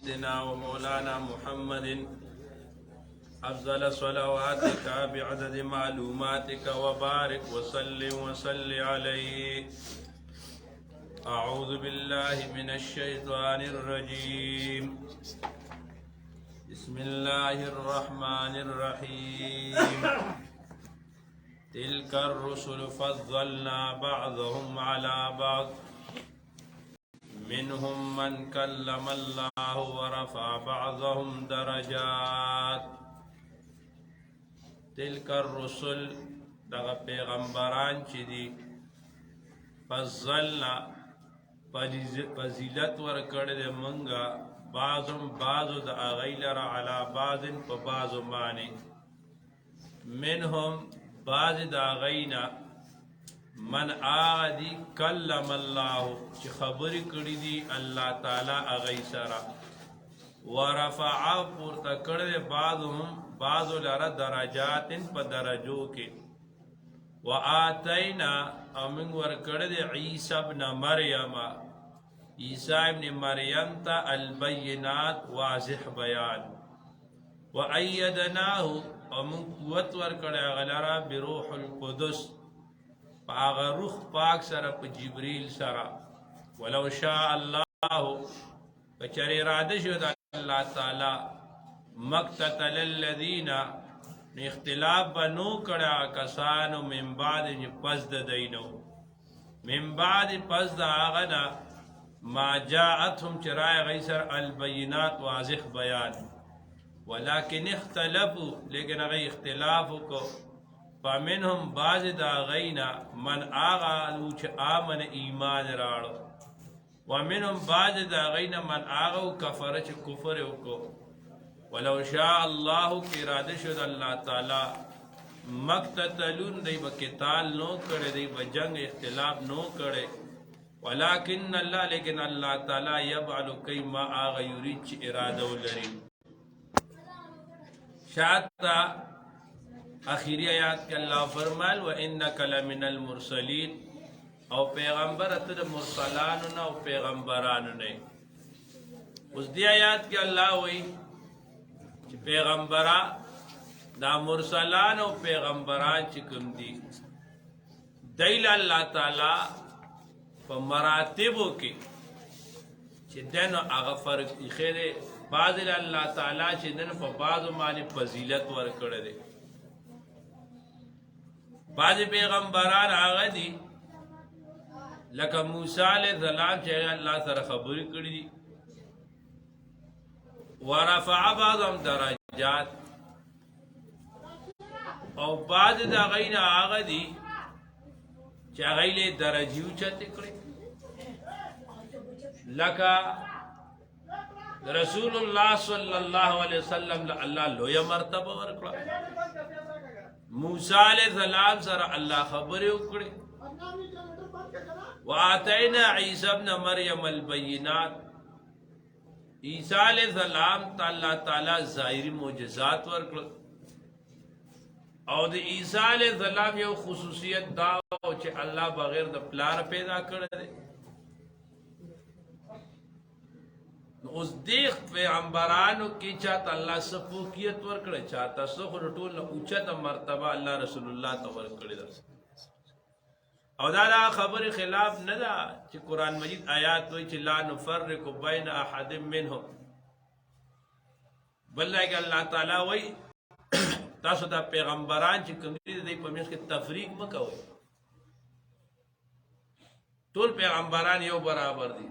سيدنا ومولانا محمد أفضل صلواتك بعدد معلوماتك وبارك وسلم وصل عليه. أعوذ بالله من الشيطان الرجيم. بسم الله الرحمن الرحيم. تلك الرسل فضلنا بعضهم على بعض منهم من كلم الله ورفع بعضهم درجات. تلك الرسل دغه پیغمبران چې دي فضلنا فضیلت ورکړه دې مونږه بعضم بعضو د اغیلر علی بعض په بعضو معنی منهم بعض د اغینا من آدی کلم اللہ چی خبر کردی دی اللہ تعالی اغی سرا ورفع پورتا کرد بعضو لرا درجات پا درجو کے وآتینا امن ورکرد عیسی ابن مریم عیسی ابن مریم تا البینات واضح بیان وأیدناه امن قوت ورکرد غلرا بروح القدس پاغ روح پاک سره په جبريل سره ولو شاء الله کچری اراده شو د الله تعالی مقتتل الذين اختلاف بنو کړه کسانو من بعد پس د دینو من بعد پس د اغنا ما جاءتهم چرای غیسر البینات واضح بیان ولكن اختلفوا لیکن غی اختلاف کو فمنهم بعض دا غینا من آغا لوچ آمن ایمان راڑو ومنهم بعض دا غینا من آغا کفر چ کفر کو ولو شاء الله کی اراده شد اللہ تعالی مقتتلون دی بکتال نو کرے دی بجنگ اختلاف نو کرے ولكن اللہ لیکن اللہ تعالی یبعل کی ما آغا یرید چ اراده لری شاعتا آخری آیات کے اللہ فرمال وَإِنَّكَ لَمِنَ الْمُرْسَلِينَ او پیغمبر اتر مرسلانونا او پیغمبرانونا اس دی آیات کے اللہ ہوئی چی پیغمبرا دا مرسلان او پیغمبران چکم دی دیل اللہ تعالی پا مراتبو کی چی دینو اغفر خیر بعض اللہ تعالی چی دینو پا بعضو معنی فضیلت ورکڑ دے بعض پیغمبران آغا دی لکه موسیٰ علیہ السلام چاہے اللہ سر خبری کری دی ورفع بعضهم درجات او بعض دا غین آغا دی چاہے غیلے درجیو چاہتے کری لکه رسول اللہ صلی اللہ علیہ وسلم اللہ لویا مرتبہ ورکڑا موسیٰ علیہ السلام سر اللہ خبری اکڑی وآتینا عیسی ابن مریم البینات عیسیٰ علیہ السلام تا اللہ تعالی ظاہری معجزات ورکڑ او دی عیسیٰ علیہ السلام یو خصوصیت داو چے اللہ بغیر دا پلار پیدا کردے اس دیکھ پیغمبرانو کی چاہتا اللہ سفوکیت ورکڑے چاہتا سخر طول اوچت مرتبہ اللہ رسول اللہ تا ورکڑے در او دادا خبر خلاف ندا چی قرآن مجید آیات ہوئی چی لا نفرق بین احد منہم بلدہ کہ اللہ تعالیٰ ہوئی تاسو دا پیغمبران چی کمدی دی پمیس کے تفریق مکہ ہوئی طول پیغمبران یو برابر دی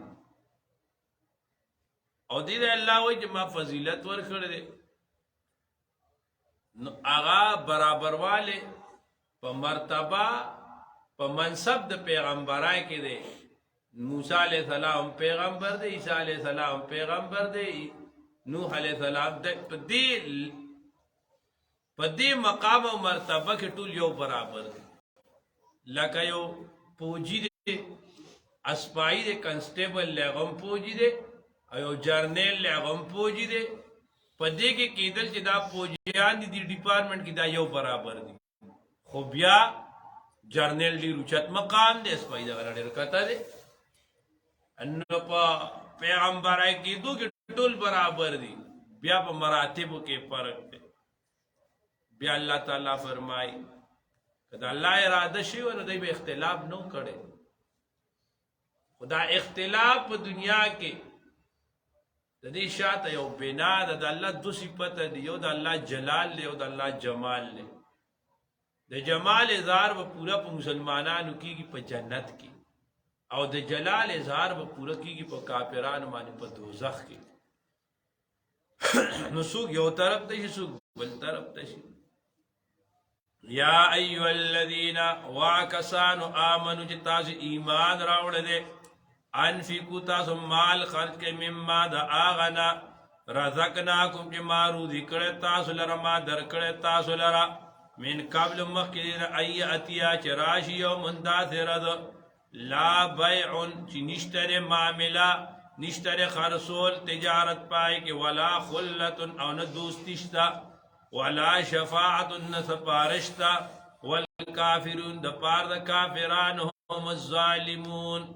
او دید اللہ ہوئی کہ ما فضیلت ورکڑ دے آغا برابر والے پا مرتبہ پا منصب دا پیغمبرائی کے دے موسیٰ علیہ السلام پیغمبر دے عیسیٰ علیہ السلام پیغمبر دے نوح علیہ السلام دے پا دی مقام و مرتبہ کے طول یو برابر دے لکہ یو پوجی دے اسپائی دے کنسٹیبل لے غم پوجی دے ایو جرنیل لے غم پوجی دے پدے کے کیدل چی دا پوجیان دی ڈیپارٹمنٹ کی دا یو برابر دی خوبیا جرنیل دی روچت مقام دے اسپائی دا غلط رکھتا دے انو پا پیغمبر آئی کی دو کہ ټول برابر دي بیا په مراتبو کې فرق دی بیا الله تعالی فرمای کدا الله اراده شي ور دی به اختلاف نو کړي خدا اختلاف په دنیا کې د دې شاته یو بنا د الله دو صفات دی یو د الله جلال دی یو د الله جمال دی د جمال اظهار به پورا په مسلمانانو کېږي په جنت کې او د جلال اظهار به پورا کېږي په کافرانو باندې په دوزخ کې نو څوک یو طرف ته شي څوک بل طرف ته شي یا ایها الذین واکسانو آمنو چې تاسو ایمان راوړل دي انفقوا تاسو مال خرج کړئ مما د آغنا رزقناکم چې ما روزي کړی تاسو لره ما درکړی تاسو لره من قبل مخکې ای اتیا چې راشي یوم داسې ورځ لا بیع چې نشته معامله نشته خرڅول تجارت پای کې ولا خلة او نه دوستي شته ولا شفاعت نه سفارش شته والکافرون د پاره د کافرانو هم الظالمون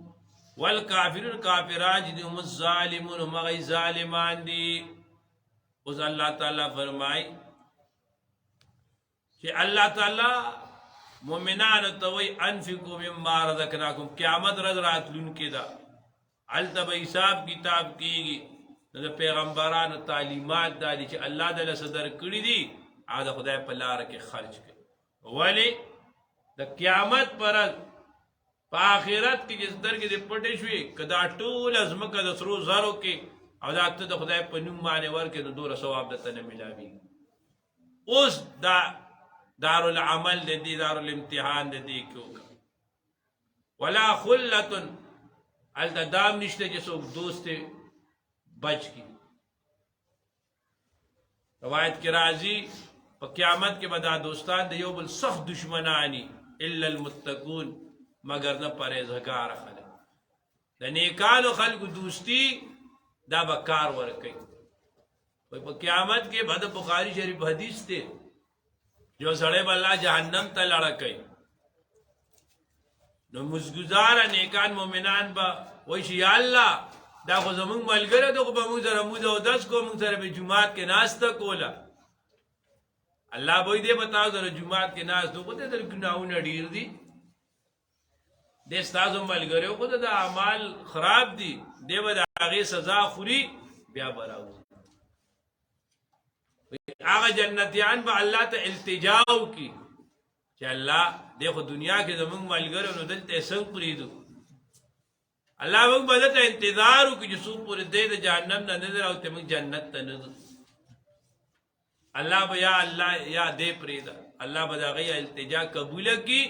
والکافرون کافران چې هم الظالمون هم غي ظالمان دي اوس الله تعالی فرمای کہ اللہ تعالی مومنان توي انفقوا مما رزقناكم قیامت رز راتلون کې دا التب حساب کتاب کیږي د پیغمبرانو تعلیمات دي چې الله د صدر کړی دي هغه خدای په لار کې خرج کړي ولی د قیامت پر په آخرت کې چې درګې د پټې شوي کدا ټول ازمکه د سرو زرو کې او دا ته د خدای په نوم باندې ورکې د دوره ثواب دته نه ملاوي اوس دا دار العمل دي دار الامتحان دي کیوں ولا خلة التدام نشته چې څوک دوست بچ کی روایت کې راځي په قیامت کې به دا دوستان د یو بل سخت دشمنانی الا المتقون مگر نه پرهیزګار خلک د نیکانو خلکو دوستی دا به کار ورکوي په قیامت کې به د بخاری شریف حدیث ته جو سڑے باللہ جہنم تا لڑکئی نو مزگزار نیکان مومنان با ویشی یا اللہ دا خو زمونگ ملگر دو خو با مونگ سر مود او دس کو مونگ سر بی جماعت کے ناستا کولا اللہ بوئی دے بتاو سر جماعت کے ناستو خود در گناہون اڈیر دی دے ستازو ملگر خود دا اعمال خراب دی دے با دا آغی سزا خوری بیا براو آغا جنتیان با اللہ تا التجاو کی کہ اللہ دیکھو دنیا کے زمان ملگر انہو دلتا سنگ پریدو اللہ منگ بدتا انتظارو کی جسو پوری دے دا جہنم نا نظر آوتے منگ جنت تا نظر اللہ با یا اللہ یا دے پریدا اللہ با دا غی التجا قبول کی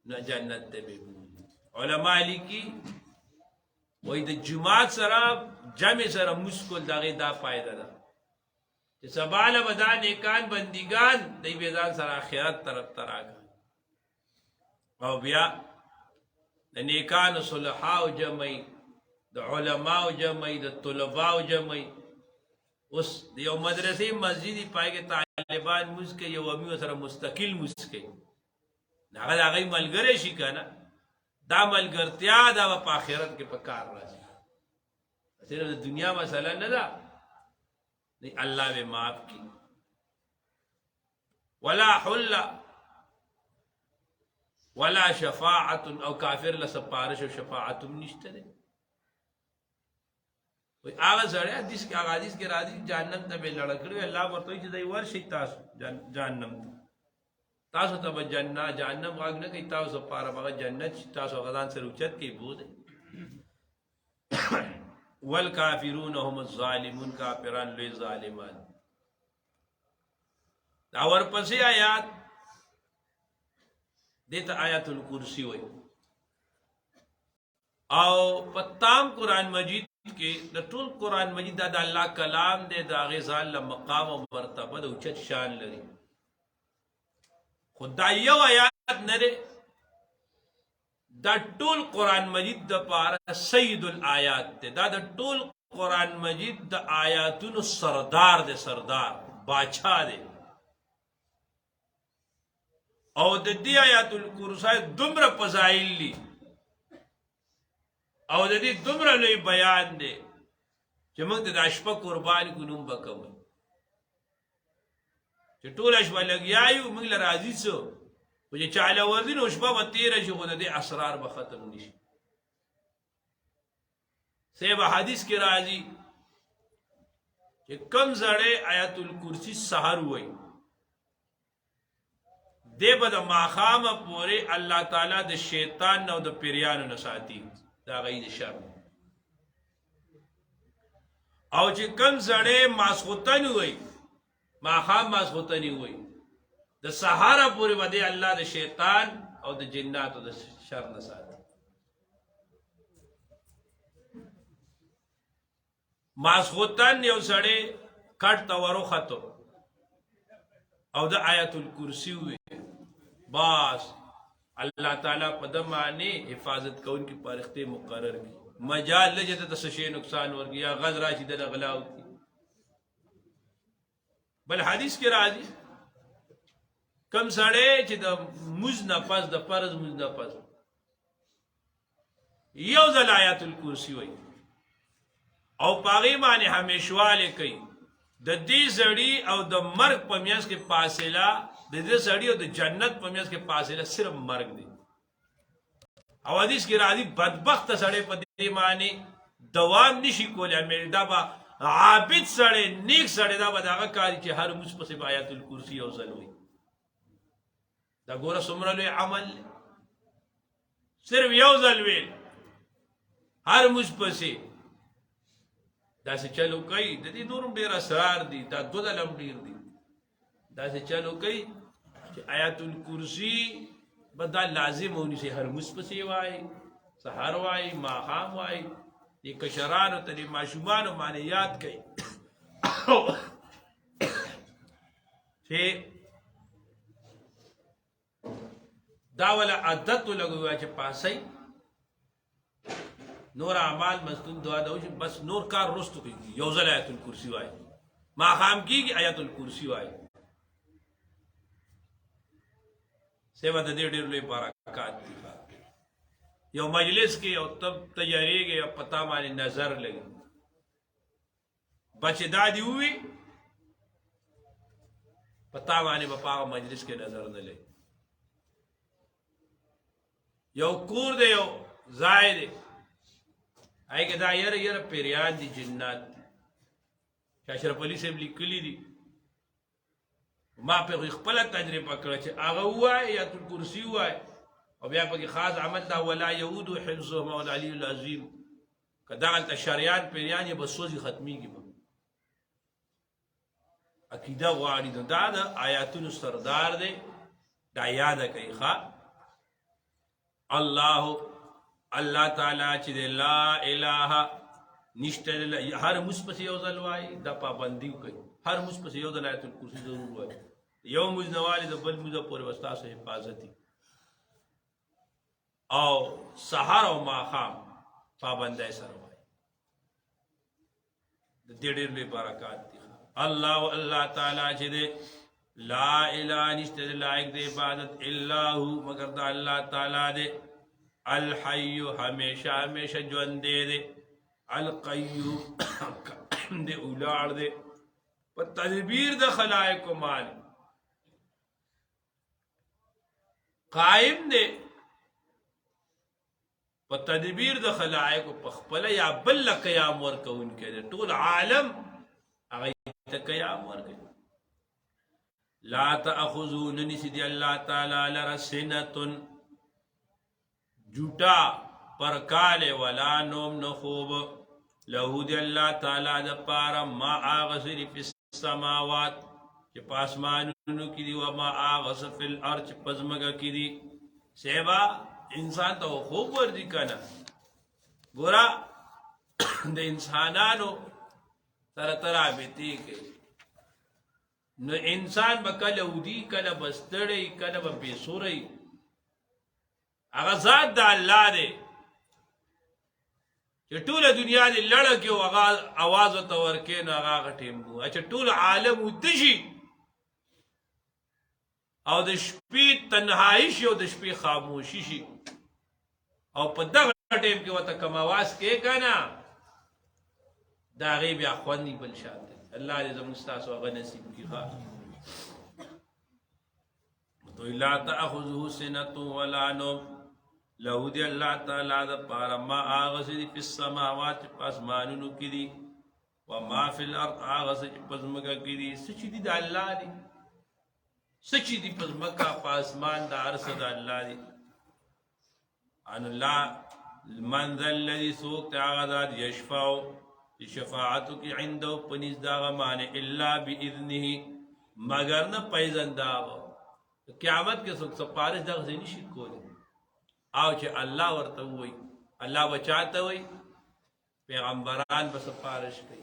نا جنت تا بے علماء علی کی وہی دا جماعت سرا جمع سرا مسکل دا غی دا پائدہ دا سبال بدا نیکان بندگان دی بیزان سر آخرت طرف تراغا او بیا دا نیکان صلحاو جمعی دا علماء جمعی دا طلباء جمعی اس دیو مدرسی مسجدی پائے کے طالبان مسکے یو امیو سر مستقل مسکے ناغد آغای ملگر شکا نا دا ملگرتیا دا پا آخرت کے پکار رازی صرف دنیا مسئلہ ندا اللہ میں معاف کی ولا حل ولا شفاعت او کافر لسپارش و شفاعت نشترے آغا سڑے حدیث کے راضی جہنم تا بے لڑکڑی اللہ ورطوئی چیزای ورشی تاسو جہنم تاسو تا جہنم غاگ نکی تاسو پارا بغا جنت تاسو غدان سر اچت کی بود والکافرون هم الظالمون کافران لوی ظالمان اور پسی آیات دیتا آیات الکرسی ہوئی او پتام قرآن مجید کے دا طول قرآن مجید دا اللہ کلام دے دا غیزان لمقام و مرتبہ دا اچت شان لری خدا یو آیات نرے دا ټول قرآن مجید دا پارا سید الآیات دے دا ټول قرآن مجید دا آیاتونو سردار دے سردار باچھا دے او دا دی آیات الکرسی دمر پزائل لی او دا دی دمر لوی بیان دے چې موږ د شپه قربان کو نوم به کوو چې ټوله شپه لګیا یو موږ له راځي څه خو چې چاله ورځي نو شپه به تېره شي خو د دې اسرار به ختم نه شي صحیح حدیث کې راځي چې کم زړی آیت الکرسی سحر وایي دی به د ماښامه پورې الله تعالی د شیطان نه او د پیریانو نه ساتي د هغوی د شر او چې کم زړی ماسخوتن وایي ماښام ماسخوتنی وایي د سهاره پورې به دی الله د شیطان او د جناتو د شر نه ساتي ماسخوتن یو سړی کټ ته وروختو او د آیت الکرسی وی باس الله تعالی په د معنی حفاظت کون کی پارخته مقرر کی مجال لجه ته سشي نقصان ورګي یا غز راشي د غلاو کی بل حدیث کې راځي کم سړی چې د مز نه پس د فرض مز نه پس یو ځل آیت الکرسی وی او پاغي باندې همیشواله کوي د دې سړی او د مرګ په میاس کې فاصله د دې سړی او د جنت په میاس کې فاصله صرف مرګ دی او حدیث کې راځي بدبخت سړی په دې معنی دوام نشي کولای مې دا به عابد سړی نیک سړی دا به دغه کاری چې هر موږ په آیت الکرسی او زلوي دا ګوره څومره لوی عمل صرف یو ځل ویل هر موږ پسې دا سه چلو کوي د دې نورم ډیر اسرار دي دا دو دلم ډیر دي دا سه چلو کوي چې آیت الکرسی بدا لازم ونی سي هر مصپسي وای سحر وای ماخام وای دې کشرانو ته دې ماشومان باندې یاد کوي چې دا ولا عادت لګوي چې پاسي نور اعمال مستون دعا دو بس نور کار رستو کی یو ځل آیت الکرسی وای ما خام کی آیت الکرسی وای سیوا د دې ډېر لوی برکات دي یو مجلس کې او تب تیاریږي او پتا باندې نظر لګي بچ دادی وی پتا باندې په مجلس کې نظر نه لګي یو کور دی یو ځای دی آئی که دا یر پیریان دی جنات اشرف علی صاحب لیکلی دی ما په خپل تجربه کړه چې هغه وای یا تل کرسی وای او بیا په خاص عمل دا ولا یعود حفظهم العلی العظیم کدا غلط شریان پیریان یې بسوځي ختميږي عقیده غواړي دا د آیاتونو سردار دی دا یاد کوي ښا الله تعالی چې لا اله نشته هر مصپس یو ځل وای د پابندي کوي هر مصپس یو ځل آیت الکرسی ضرور وای یو مجنوالی د بل مجه پورې وستا سه حفاظتي او سحر او ماخام پابندای سره وای د دې ډېر لوی برکات دي الله تعالی چې لا اله نشته لایق د عبادت الا هو مگر د الله تعالی دی الحی ہمیشہ ہمیشہ جوان دے دے القیوم دے اولار دے پر تدبیر دا خلائق کو مان قائم دے پر تدبیر دا خلائق کو پخپلا یا بل قیام ورکا ان کے دے طول عالم اغیت قیام ورکا لا تأخذون نسی دی اللہ تعالی لرسنتن جھوٹا پرکالے ولا نوم نخوب لہو دی اللہ تعالی دا پارا ما آغسر فی السماوات چی پاسمانونو کی دی وما آغسر فی الارض چی پزمگا کی دی سیبا انسان تا خوب وردی کنا گورا دا انسانانو ترابطی کے نو انسان با کل اودی کل بستڑی کل با بیسوری اگا ذات دا اللہ دے چه طول دنیا دی لڑکی و اگا آواز و تورکین اگا آگا ٹیمبو اچھا طول عالم و دشی او د شپې تنهایی شي او د شپې خاموشي شي او په دغه ټیم کې وته کوم आवाज کې کنه دا غیب یا خوندی بل شانته الله دې زموږ ستاسو هغه نصیب کړي ښه تو لا تأخذه سنة ولا نوم له دی اللہ تعالی دا پارا ما آغا سدی پی السماوات پاس مانونو کی دی وما فی الارض آغا سدی پس مکا کی دی سچی دی دا اللہ دی سچی دی پس مکا پاسمان دا عرص دا اللہ دی ان اللہ من ذا الذي سوکت آغا دا یشفاو شفاعتو کی عندو پنیز دا غمانے اللہ بی اذنہی مگر نا پیزن داغا قیامت کے سوک سپارش دا غزینی شک کو دی او چې الله ورته وای الله بچاته وای پیغمبران به سفارش کوي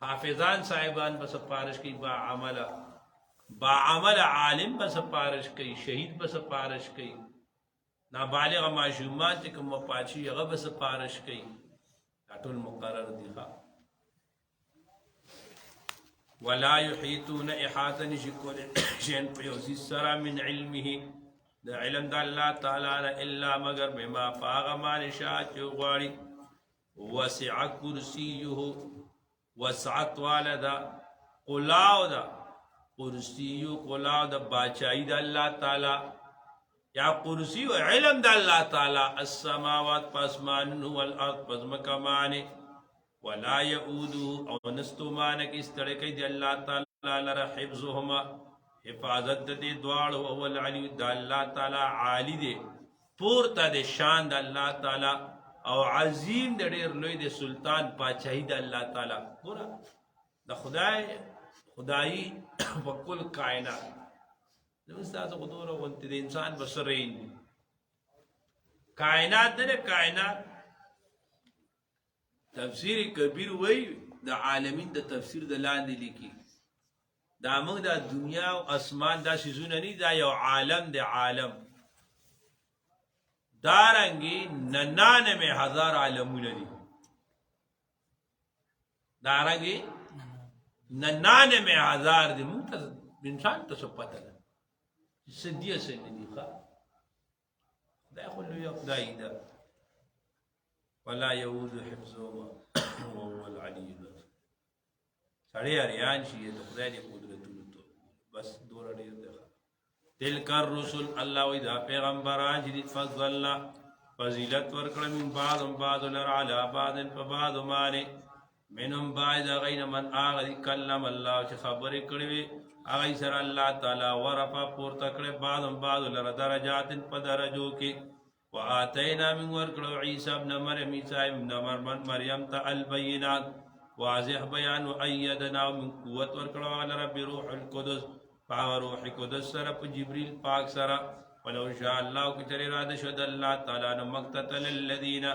حافظان صاحبان به سفارش کوي با عمل عالم به سفارش کوي شهید به سفارش کوي نابالغ معصومان چې کوم پاتشي هغه به سفارش کوي ټول مقرر دي ولا يحيطون احاطه نشكل شيء فيوسي سرا من علمه دا علم دا اللہ تعالی الا مگر بما فاغ مال شاہ چوغواری وسع کرسیه وسعت والدا قلاو دا کرسیو قلاو دا باچائی دا اللہ تعالی یا کرسیو علم دا اللہ تعالی السماوات پاسمان والارض پزمکمانے ولا یعودو او نستو مانک استرکی دی اللہ تعالی لرا حفظهما حفاظت دے دوار هو العلی دا اللہ تعالی عالی دے پورتا دے شان دا اللہ تعالی او عظیم دے دیر لوی دے سلطان پاچاہی دا اللہ تعالی پورا دا خدائی بکل کائنات نمستاز خدورا وانتی دے انسان بسرین کائنات دے کائنات تفسیر کبیر وی دا عالمین دا تفسیر دا لاندی لکی دا موږ دا دنیا او اسمان دا سيزونه نه دا یو عالم دی عالم دارنګي 99,000 عالمونه دي دارنګي 99,000 دي موږ ته انسان ته څه پته ده سديه سدي دي ښه دا خو یو خدای ده ولا يؤوذ حفظهما وهو العلي العظيم سړی اریان شي ته خدای دې قدرتونو ته بس دور ډیر ده تلک الرسل الله و اذا پیغمبران چې فضلنا فضیلت ورکړه من بعض لر علی بعض فبعض معنی منهم بعد غیر من اغه کلم الله چې خبرې کړې وي هغه سره الله تعالی ورفع پورته کړې بعض لر درجات په درجو کې واتینا من ورکړو عیسی ابن مریم مریم ته البینات واضح بیان و ایدنا من قوت ورکړو علی رب روح القدس پاک روح قدس سره په جبريل پاک سره ولو شاء الله کچری اراده شد الله تعالی نو مقتتل الذين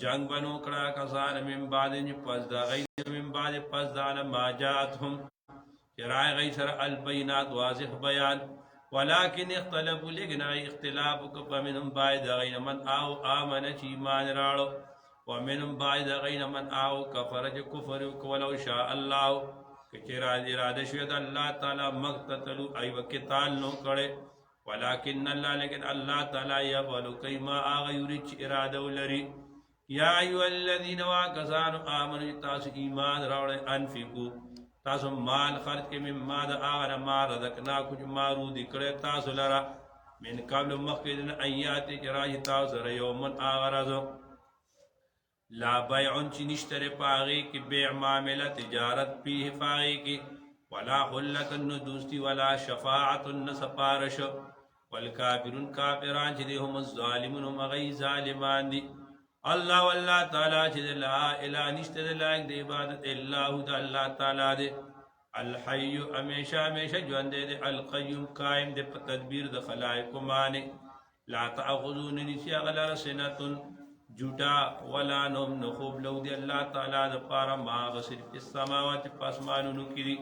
جنگ بنو کړه کسان من بعد پس دا غیر من بعد پس دا ما جاءتهم چرای غیر سره البینات واضح بیان ولكن اختلفوا لغنا اختلاف فمنهم بعد غیر من او امن چی ایمان راړو ومنهم بعد غیر من او کفر کفر ولو شاء الله کچرا اراده شد الله تعالی مقتتلوا ای وقتال نو کړه ولكن الله لیکن الله تعالی یبلو کما غیر اراده ولري یا ایو الذین واکسانوا آمنوا تاسو ایمان راوړل انفقوا تاسو مال خرج کې مما د اغه ما رزقنا کچھ مارو دکړه تاسو لرا من قبل مخکدن ایات جراج تاسو سره یومن اغرض لا بیع چ نشتره پاغي کې بیع معاملہ تجارت فيه پاغي کې ولا خلت دوستی ولا شفاعت سفارش والکافرون کافران چې هم الظالمون مغی ظالمان دي الله والله تعالی چې لا اله نشته لایق د عبادت الا هو د الله تعالی دی الحي همیشه ژوند دی القيوم قائم دی په تدبیر د خلائق معنی لا تاخذون نسیا غلر سنتن جوٹا ولا نوم نخوب لو دی الله تعالی د پاره ما غسر په سماوات پاسمانونو کې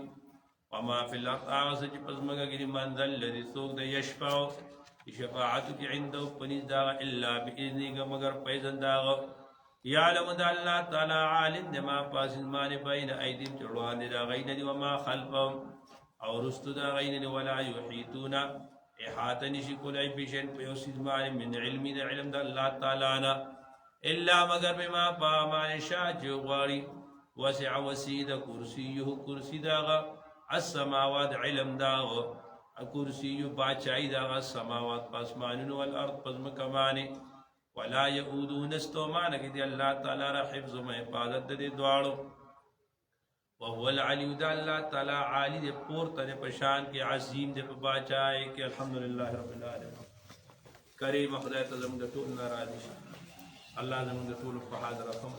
وما فی الارض غسر چې پسمګه کې منزل الذي سوق د یشفاو شفاعت کی عنده پنیز دا الا باذنه مگر پیزن دا یعلم دا اللہ تعالی عالم دما پاسن معنی بین ایدیم چروان دا غین دی وما خلفهم او رست دا غین دی ولا یحیطون احاطه نشکل ای بشن پیوسید معنی من علمی دا علم دا اللہ تعالی نا الا مگر بما بامان شاء جو غاری وسع وسید کرسیه کرسی داغا السماوات علم داغا کرسیه باچائی داغا السماوات پاسمانون والارض پزمکمانی ولا یعودون استومان کی اللہ تعالی را حفظ میں حفاظت دے دوارو وهو العلی دا اللہ تعالی عالی دے پورتا دے پشان کے عظیم دے باچائی کہ الحمدللہ رب العالمین کریم خدای ته زموږ د ټول ناراضي شي الله زموږ د ټول په حاضر رقم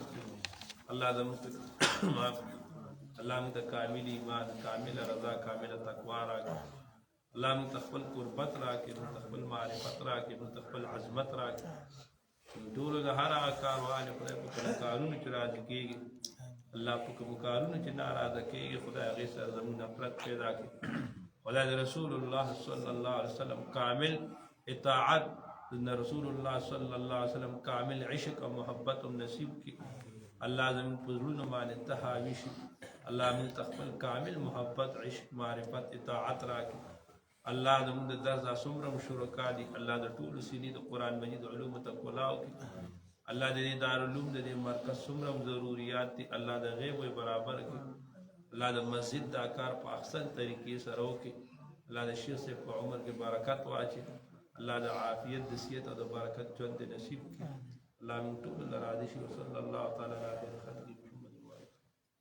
الله زموږ معاف الله موږ ته کامل ایمان کامل رضا کامل تقوا راکړي الله موږ ته خپل قربت راکړي موږ ته خپل معرفت راکړي موږ ته خپل عظمت راکړي ټول د هر هغه کاروان خدای په کوم کارونو چې راضي کېږي الله په کوم کارونو چې ناراضه کېږي خدای هغې سره زموږ نفرت پیدا کړي خدای د رسول الله صلی الله علیه وسلم کامل اطاعت ان رسول اللہ صلی اللہ علیہ وسلم کامل عشق و محبت و نصیب کی اللہ زمین پزرون مان تحاویش اللہ من تخفل کامل محبت عشق معرفت اطاعت راکی اللہ زمین درزہ سمرم شرکا دی اللہ دا طول سینی دا قرآن مجید علوم تقولاو کی اللہ دے دارالعلوم دے مرکز سمرم ضروریات دی اللہ دا غیب و برابر کی اللہ دا مسجد دا کار پا احسن طریقے سے رو کی اللہ دا شیخ سے پا عمر کے برکت واچی اللہ دا عافیت دسیت اور دا برکت جوند نصیب کی اللہ من طول اللہ راضی شی وصلی اللہ تعالی علیہ خلقی